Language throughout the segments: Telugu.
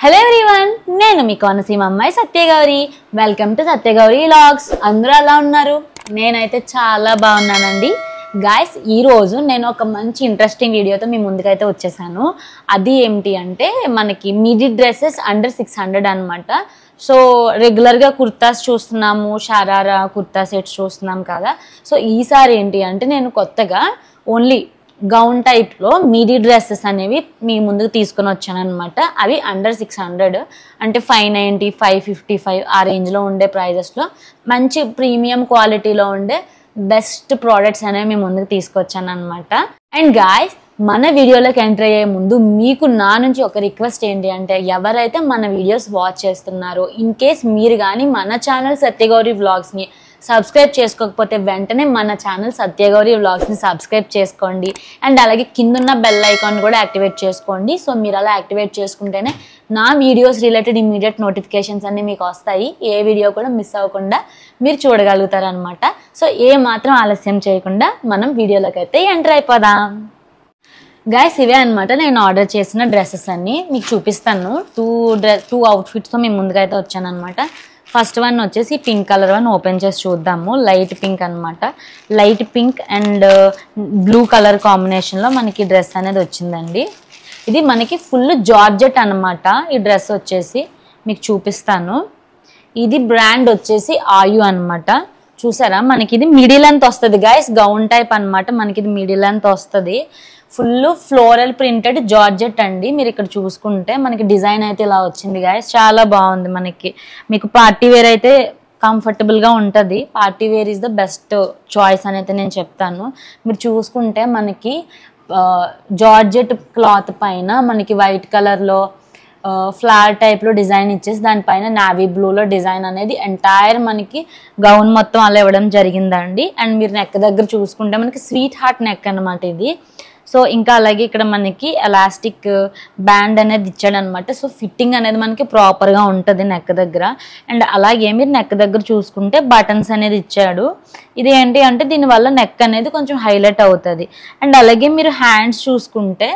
హలో ఎవ్రీవన్, నేను మీ కోనసీమ అమ్మాయి Satyagowri. Welcome to Satyagowri vlogs. అందరూ ఎలా ఉన్నారు? నేనైతే చాలా బాగున్నానండి. గాయస్, ఈరోజు నేను ఒక మంచి ఇంట్రెస్టింగ్ వీడియోతో మీ ముందుకైతే వచ్చేసాను. అది ఏమిటి అంటే మనకి మిడీ డ్రెస్సెస్ అండర్ 600 అనమాట. సో రెగ్యులర్గా కుర్తాస్ చూస్తున్నాము, షరారా కుర్తా సెట్స్ చూస్తున్నాం కదా. సో ఈసారి ఏంటి అంటే నేను కొత్తగా ఓన్లీ గౌన్ టైప్లో మిడీ డ్రెస్సెస్ అనేవి మీ ముందుకు తీసుకొని వచ్చాను అనమాట. అవి అండర్ 600 అంటే 590, 555 ఆ రేంజ్లో ఉండే ప్రైజెస్లో మంచి ప్రీమియం క్వాలిటీలో ఉండే బెస్ట్ ప్రోడక్ట్స్ అనేవి మీ ముందుకు తీసుకొచ్చాను అనమాట. అండ్ గాయ్స్, మన వీడియోలోకి ఎంటర్ అయ్యే ముందు మీకు నా నుంచి ఒక రిక్వెస్ట్ ఏంటి అంటే, ఎవరైతే మన వీడియోస్ వాచ్ చేస్తున్నారో ఇన్ కేస్ మీరు కానీ మన ఛానల్ సత్యగౌరి వ్లాగ్స్ని సబ్స్క్రైబ్ చేసుకోకపోతే వెంటనే మన ఛానల్ సత్యగౌరి వ్లాగ్స్ని సబ్స్క్రైబ్ చేసుకోండి. అండ్ అలాగే కిందున్న బెల్ ఐకాన్ కూడా యాక్టివేట్ చేసుకోండి. సో మీరు అలా యాక్టివేట్ చేసుకుంటేనే నా వీడియోస్ రిలేటెడ్ ఇమీడియట్ నోటిఫికేషన్స్ అన్నీ మీకు వస్తాయి. ఏ వీడియో కూడా మిస్ అవ్వకుండా మీరు చూడగలుగుతారు అనమాట. సో ఏ మాత్రం ఆలస్యం చేయకుండా మనం వీడియోలోకి అయితే ఎంటర్ అయిపోదాం. గైస్, ఇవే అనమాట నేను ఆర్డర్ చేసిన డ్రెస్సెస్ అన్నీ మీకు చూపిస్తాను. టూ అవుట్ఫిట్స్తో మేము ముందుకైతే వచ్చాను అనమాట. ఫస్ట్ వన్ వచ్చేసి పింక్ కలర్ వన్ ఓపెన్ చేసి చూద్దాము. లైట్ పింక్ అనమాట. Light pink and blue colour కాంబినేషన్లో మనకి డ్రెస్ అనేది వచ్చిందండి. ఇది మనకి ఫుల్ జార్జెట్ అనమాట. ఈ డ్రెస్ వచ్చేసి మీకు చూపిస్తాను. ఇది బ్రాండ్ వచ్చేసి ఆయు అనమాట. చూసారా, మనకి ఇది మిడిల్ లెంత్ వస్తుంది గైస్. గౌన్ టైప్ అనమాట. మనకి ఇది మిడిల్ లెంత్ వస్తుంది. ఫుల్ ఫ్లోరల్ ప్రింటెడ్ జార్జెట్ అండి. మీరు ఇక్కడ చూసుకుంటే మనకి డిజైన్ అయితే ఇలా వచ్చింది గాయస్. చాలా బాగుంది. మీకు పార్టీ వేర్ అయితే కంఫర్టబుల్గా ఉంటుంది. Party where is the best choice అని అయితే నేను చెప్తాను. మీరు చూసుకుంటే మనకి జార్జెట్ క్లాత్ పైన మనకి వైట్ కలర్లో ఫ్లవర్ టైప్లో డిజైన్ ఇచ్చేసి దానిపైన నావీ బ్లూలో డిజైన్ అనేది ఎంటైర్ మనకి గౌన్ మొత్తం అలా ఇవ్వడం జరిగిందండి. అండ్ మీరు నెక్ దగ్గర చూసుకుంటే మనకి స్వీట్ హార్ట్ నెక్ అనమాట ఇది. సో ఇంకా అలాగే ఇక్కడ మనకి ఎలాస్టిక్ బ్యాండ్ అనేది ఇచ్చాడు అనమాట. సో ఫిట్టింగ్ అనేది మనకి ప్రాపర్గా ఉంటుంది నెక్ దగ్గర. అండ్ అలాగే మీరు నెక్ దగ్గర చూసుకుంటే బటన్స్ అనేది ఇచ్చాడు. ఇది ఏంటి అంటే దీనివల్ల నెక్ అనేది కొంచెం హైలైట్ అవుతుంది. అండ్ అలాగే మీరు హ్యాండ్స్ చూసుకుంటే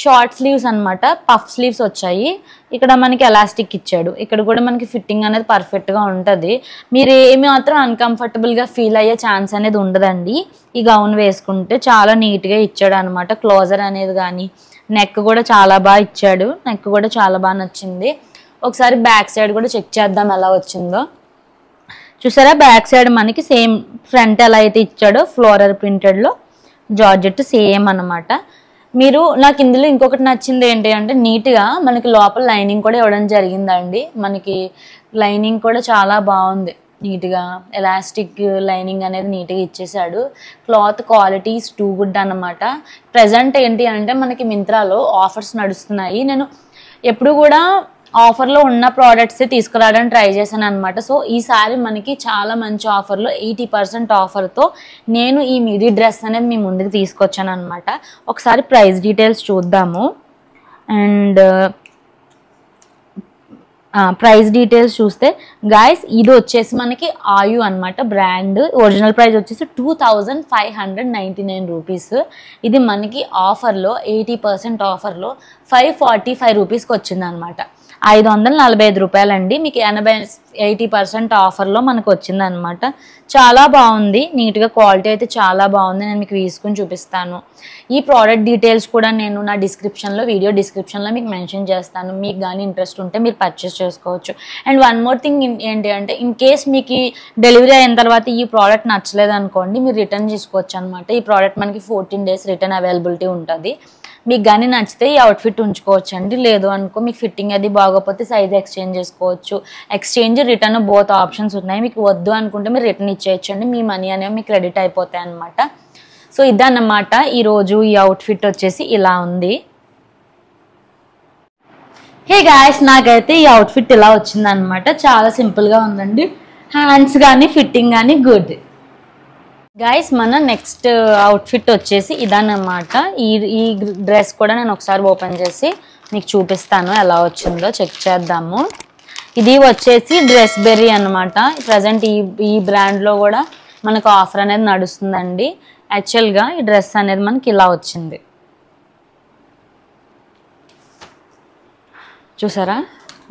షార్ట్ స్లీవ్స్ అనమాట. పఫ్ స్లీవ్స్ వచ్చాయి. ఇక్కడ మనకి ఎలాస్టిక్ ఇచ్చాడు. ఇక్కడ కూడా మనకి ఫిట్టింగ్ అనేది పర్ఫెక్ట్గా ఉంటుంది. మీరు ఏమి మాత్రం అన్కంఫర్టబుల్గా ఫీల్ అయ్యే ఛాన్స్ అనేది ఉండదండి. ఈ గౌన్ వేసుకుంటే చాలా నీట్గా ఇచ్చాడు అనమాట. క్లోజర్ అనేది కానీ నెక్ కూడా చాలా బాగా ఇచ్చాడు. నెక్ కూడా చాలా బాగా నచ్చింది. ఒకసారి బ్యాక్ సైడ్ కూడా చెక్ చేద్దాం ఎలా వచ్చిందో. చూసారా, బ్యాక్ సైడ్ మనకి సేమ్ ఫ్రంట్ ఎలా అయితే ఇచ్చాడో ఫ్లోరల్ ప్రింటెడ్లో జార్జెట్ సేమ్ అనమాట. నాకు ఇందులో ఇంకొకటి నచ్చింది ఏంటి అంటే నీట్గా మనకి లోపల లైనింగ్ కూడా ఇవ్వడం జరిగిందండి. మనకి లైనింగ్ కూడా చాలా బాగుంది. నీట్గా ఎలాస్టిక్ లైనింగ్ అనేది నీట్గా ఇచ్చేసాడు. Cloth quality is too good అనమాట. ప్రజెంట్ ఏంటి అంటే మనకి మింత్రాలో ఆఫర్స్ నడుస్తున్నాయి. నేను ఎప్పుడు కూడా ఆఫర్లో ఉన్న ప్రోడక్ట్సే తీసుకురావడానికి ట్రై చేశాను అనమాట. సో ఈసారి మనకి చాలా మంచి ఆఫర్లో 80% ఆఫర్తో నేను ఈ మిడీ డ్రెస్ అనేది మీ ముందుకు తీసుకొచ్చాను అనమాట. ఒకసారి ప్రైస్ డీటెయిల్స్ చూద్దాము. అండ్ ప్రైస్ డీటెయిల్స్ చూస్తే గాయస్, ఇది వచ్చేసి మనకి ఆయు అనమాట బ్రాండ్. ఒరిజినల్ ప్రైస్ వచ్చేసి 2599 రూపీస్. ఇది మనకి ఆఫర్లో 80% ఆఫర్లో 545 రూపీస్కి వచ్చింది అనమాట. 545 రూపాయలండి. మీకు 80% ఆఫర్లో మనకు వచ్చింది అనమాట. చాలా బాగుంది. నీట్గా క్వాలిటీ అయితే చాలా బాగుంది. నేను మీకు వేసుకుని చూపిస్తాను. ఈ ప్రోడక్ట్ డీటెయిల్స్ కూడా నేను నా వీడియో డిస్క్రిప్షన్లో మీకు మెన్షన్ చేస్తాను. మీకు కానీ ఇంట్రెస్ట్ ఉంటే మీరు పర్చేస్ చేసుకోవచ్చు. అండ్ వన్ మోర్ థింగ్ ఏంటి అంటే ఇన్ కేస్ మీకు డెలివరీ అయిన తర్వాత ఈ ప్రోడక్ట్ నచ్చలేదు అనుకోండి, మీరు రిటర్న్ చేసుకోవచ్చు అనమాట. ఈ ప్రోడక్ట్ మనకి 14 days రిటర్న్ అవైలబిలిటీ ఉంటుంది. మీకు కానీ నచ్చితే ఈ అవుట్ఫిట్ ఉంచుకోవచ్చు అండి. లేదు అనుకో మీకు ఫిట్టింగ్ అది బాగోకపోతే సైజ్ ఎక్స్చేంజ్ చేసుకోవచ్చు. ఎక్స్చేంజ్ రిటర్న్ బోత్ ఆప్షన్స్ ఉన్నాయి. మీకు వద్దు అనుకుంటే మీరు రిటర్న్ ఇచ్చేయచ్చు అండి. మీ మనీ అనేవి మీకు క్రెడిట్ అయిపోతాయి అనమాట. సో ఇదన్నమాట ఈరోజు ఈ అవుట్ఫిట్ వచ్చేసి ఇలా ఉంది. హే గాయస్, నాకైతే ఈ అవుట్ఫిట్ ఇలా వచ్చిందనమాట. చాలా సింపుల్గా ఉందండి. హ్యాండ్స్ కానీ ఫిట్టింగ్ కానీ గుడ్. గైస్, మన నెక్స్ట్ అవుట్ఫిట్ వచ్చేసి ఇదన్నమాట. ఈ డ్రెస్ కూడా నేను ఒకసారి ఓపెన్ చేసి మీకు చూపిస్తాను ఎలా వచ్చిందో చెక్ చేద్దాము. ఇది వచ్చేసి డ్రెస్ బెర్రీ అనమాట. ప్రజెంట్ ఈ బ్రాండ్లో కూడా మనకు ఆఫర్ అనేది నడుస్తుందండి. యాక్చువల్గా ఈ డ్రెస్ అనేది మనకి ఇలా వచ్చింది. చూసారా,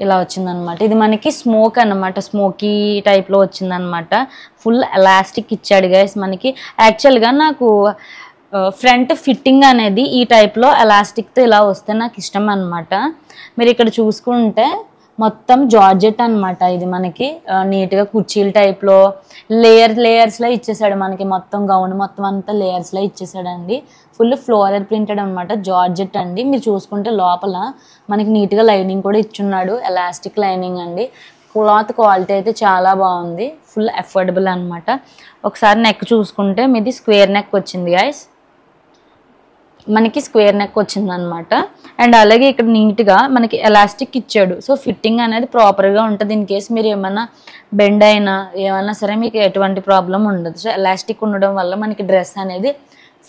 ఇలా వచ్చిందనమాట. ఇది మనకి స్మోక్ అనమాట, స్మోకీ టైప్లో వచ్చిందనమాట. ఫుల్ ఎలాస్టిక్ ఇచ్చాడు గైస్ మనకి. యాక్చువల్గా నాకు ఫ్రంట్ ఫిట్టింగ్ అనేది ఈ టైప్లో ఎలాస్టిక్తో ఇలా వస్తే నాకు ఇష్టం అనమాట. మీరు ఇక్కడ చూసుకుంటే మొత్తం జార్జెట్ అనమాట. ఇది మనకి నీట్గా కుర్చీల టైప్లో లేయర్స్లో ఇచ్చేసాడు మనకి. మొత్తం గౌన్ మొత్తం అంతా లేయర్స్లో ఇచ్చేసాడండి. ఫుల్ ఫ్లోరల్ ప్రింటెడ్ అనమాట, జార్జెట్ అండి. మీరు చూసుకుంటే లోపల మనకి నీట్గా లైనింగ్ కూడా ఇచ్చున్నాడు, ఎలాస్టిక్ లైనింగ్ అండి. క్లాత్ క్వాలిటీ అయితే చాలా బాగుంది, ఫుల్ అఫోర్డబుల్ అనమాట. ఒకసారి నెక్ చూసుకుంటే మీది స్క్వేర్ నెక్ వచ్చింది గైస్, మనకి స్క్వేర్ నెక్ వచ్చింది అనమాట. అండ్ అలాగే ఇక్కడ నీట్గా మనకి ఎలాస్టిక్ ఇచ్చాడు. సో ఫిట్టింగ్ అనేది ప్రాపర్గా ఉంటుంది. ఇన్ కేస్ మీరు ఏమైనా బెండ్ అయినా ఏమైనా సరే మీకు ఎటువంటి ప్రాబ్లం ఉండదు. సో ఎలాస్టిక్ ఉండడం వల్ల మనకి డ్రెస్ అనేది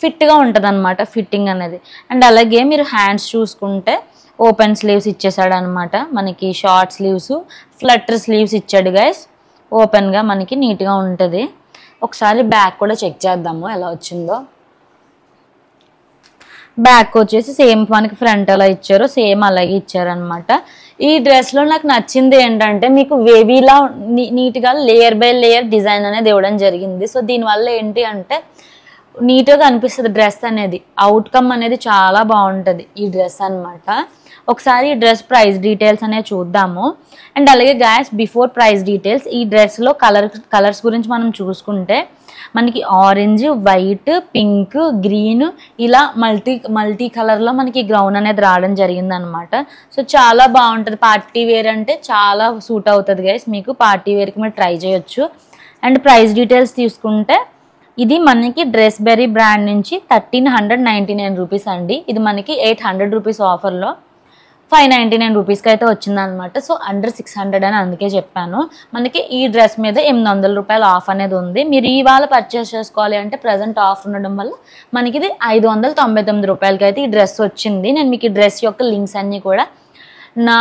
ఫిట్గా ఉంటుంది అనమాట, ఫిట్టింగ్ అనేది. అండ్ అలాగే మీరు హ్యాండ్స్ చూసుకుంటే ఓపెన్ స్లీవ్స్ ఇచ్చేసాడు అనమాట. మనకి షార్ట్ స్లీవ్స్, ఫ్లట్టర్ స్లీవ్స్ ఇచ్చాడు గైస్. ఓపెన్గా మనకి నీట్గా ఉంటుంది. ఒకసారి బ్యాక్ కూడా చెక్ చేద్దాము ఎలా వచ్చిందో. బ్యాక్ వచ్చేసి సేమ్ మనకి ఫ్రంట్ ఎలా ఇచ్చారో సేమ్ అలాగే ఇచ్చారనమాట. ఈ డ్రెస్లో నాకు నచ్చింది ఏంటంటే మీకు వేవీలా నీట్గా లేయర్ బై లేయర్ డిజైన్ అనేది ఇవ్వడం జరిగింది. సో దీనివల్ల ఏంటి అంటే నీట్గా కనిపిస్తుంది డ్రెస్ అనేది, అవుట్కమ్ అనేది చాలా బాగుంటుంది ఈ డ్రెస్ అనమాట. ఒకసారి ఈ డ్రెస్ ప్రైస్ డీటెయిల్స్ అనేవి చూద్దాము. అండ్ అలాగే గాయస్ బిఫోర్ ప్రైస్ డీటెయిల్స్, ఈ డ్రెస్లో కలర్స్ గురించి మనం చూసుకుంటే మనకి ఆరెంజ్, వైట్, పింక్, గ్రీన్ ఇలా మల్టీ కలర్లో మనకి గ్రౌండ్ అనేది రావడం జరిగింది అనమాట. సో చాలా బాగుంటుంది, పార్టీ వేర్ అంటే చాలా సూట్ అవుతుంది గైస్ మీకు. పార్టీ వేర్కి మీరు ట్రై చేయొచ్చు. అండ్ ప్రైస్ డీటెయిల్స్ తీసుకుంటే ఇది మనకి డ్రెస్ బెర్రీ బ్రాండ్ నుంచి 1399 రూపీస్ అండి. ఇది మనకి 800 రూపీస్ ఆఫర్లో 599 రూపీస్కి అయితే వచ్చిందనమాట. సో అండర్ 600 అని అందుకే చెప్పాను. మనకి ఈ డ్రెస్ మీద 800 రూపాయల ఆఫ్ అనేది ఉంది. మీరు ఇవాళ పర్చేస్ చేసుకోవాలి అంటే ప్రజెంట్ ఆఫర్ ఉండడం వల్ల మనకి ఇది 599 రూపాయలకి అయితే ఈ డ్రెస్ వచ్చింది. నేను మీకు ఈ డ్రెస్ యొక్క లింక్స్ అన్నీ కూడా నా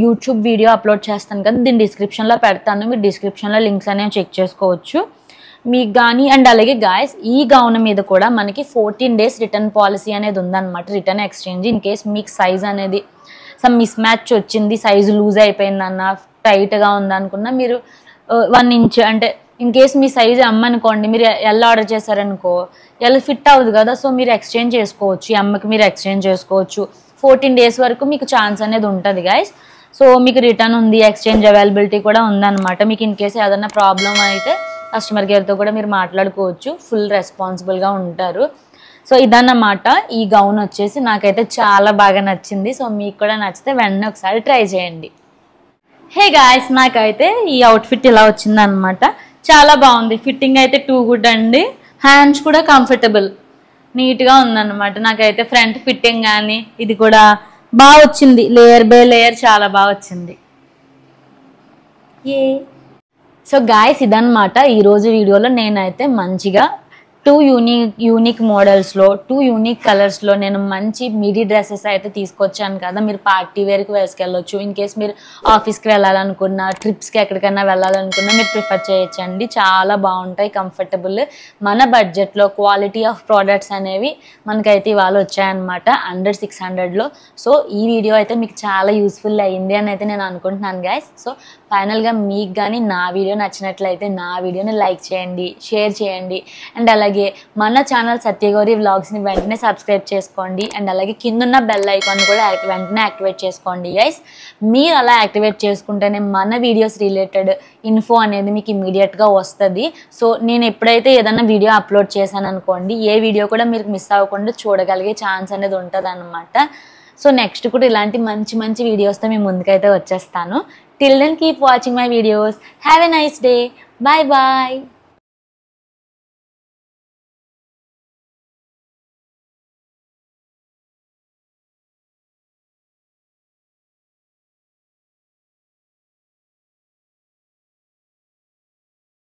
యూట్యూబ్ వీడియో అప్లోడ్ చేస్తాను కదా, దీని డిస్క్రిప్షన్లో పెడతాను. మీరు డిస్క్రిప్షన్లో లింక్స్ అనేవి చెక్ చేసుకోవచ్చు మీకు కానీ. అండ్ అలాగే గాయస్ ఈ గౌన్ మీద కూడా మనకి 14 days రిటర్న్ పాలసీ అనేది ఉందన్నమాట, రిటర్న్ ఎక్స్చేంజ్. ఇన్ కేస్ మీకు సైజ్ అనేది సమ్ మిస్ మ్యాచ్ వచ్చింది, సైజు లూజ్ అయిపోయిందన్న, టైట్గా ఉందనుకున్నా మీరు 1 inch అంటే ఇన్ కేస్ మీ సైజ్ అమ్మనుకోండి, మీరు ఎల్ ఆర్డర్ చేశారనుకో ఎల్ ఫిట్ అవ్వదు కదా, సో మీరు ఎక్స్చేంజ్ చేసుకోవచ్చు, అమ్మకి మీరు ఎక్స్చేంజ్ చేసుకోవచ్చు. 14 days వరకు మీకు ఛాన్స్ అనేది ఉంటుంది గైస్. సో మీకు రిటర్న్ ఉంది, ఎక్స్చేంజ్ అవైలబిలిటీ కూడా ఉందన్నమాట. మీకు ఇన్ కేసు ఏదైనా ప్రాబ్లం అయితే కస్టమర్ కేర్తో కూడా మీరు మాట్లాడుకోవచ్చు, ఫుల్ రెస్పాన్సిబుల్గా ఉంటారు. సో ఇదన్నమాట ఈ గౌన్ వచ్చేసి నాకైతే చాలా బాగా నచ్చింది. సో మీకు కూడా నచ్చితే వెంటనే ఒకసారి ట్రై చేయండి. హే గాయస్, నాకైతే ఈ అవుట్ఫిట్ ఇలా వచ్చిందనమాట, చాలా బాగుంది. ఫిట్టింగ్ అయితే టూ గుడ్ అండి, హ్యాండ్స్ కూడా కంఫర్టబుల్ నీట్గా ఉందన్నమాట. నాకైతే ఫ్రంట్ ఫిట్టింగ్ కానీ ఇది కూడా బాగా వచ్చింది, లేయర్ బై లేయర్ చాలా బాగా వచ్చింది. సో గాయస్ ఇదన్నమాట ఈరోజు వీడియోలో నేనైతే మంచిగా 2 యూనిక్ మోడల్స్లో 2 యూనిక్ కలర్స్లో నేను మంచి మిడీ డ్రెస్సెస్ అయితే తీసుకొచ్చాను కదా. మీరు పార్టీ వేర్కి వేసుకెళ్ళొచ్చు, ఇన్ కేస్ మీరు ఆఫీస్కి వెళ్ళాలనుకున్నా, ట్రిప్స్కి ఎక్కడికైనా వెళ్ళాలనుకున్నా మీరు ప్రిఫర్ చేయొచ్చండి. చాలా బాగుంటాయి, కంఫర్టబుల్, మన బడ్జెట్లో క్వాలిటీ ఆఫ్ ప్రోడక్ట్స్ అనేవి మనకైతే ఇవాళ వచ్చాయన్నమాట అండర్ 600లో. సో ఈ వీడియో అయితే మీకు చాలా యూస్ఫుల్ అయ్యింది అని అయితే నేను అనుకుంటున్నాను గైస్. సో ఫైనల్గా మీకు కానీ నా వీడియో నచ్చినట్లయితే నా వీడియోని లైక్ చేయండి, షేర్ చేయండి. అండ్ అలాగే మన ఛానల్ సత్యగౌరి వ్లాగ్స్ని వెంటనే సబ్స్క్రైబ్ చేసుకోండి. అండ్ అలాగే కిందున్న బెల్ ఐకాన్ కూడా వెంటనే యాక్టివేట్ చేసుకోండి గైస్. మీరు అలా యాక్టివేట్ చేసుకుంటేనే మన వీడియోస్ రిలేటెడ్ ఇన్ఫో అనేది మీకు ఇమీడియట్గా వస్తుంది. సో నేను ఎప్పుడైతే ఏదైనా వీడియో అప్లోడ్ చేశాను అనుకోండి, ఏ వీడియో కూడా మీరు మిస్ అవ్వకుండా చూడగలిగే ఛాన్స్ అనేది ఉంటుంది అన్నమాట. సో నెక్స్ట్ కూడా ఇలాంటి మంచి వీడియోస్తో మీ ముందుకైతే వచ్చేస్తాను. Till then keep watching my videos. Have a nice day. Bye bye.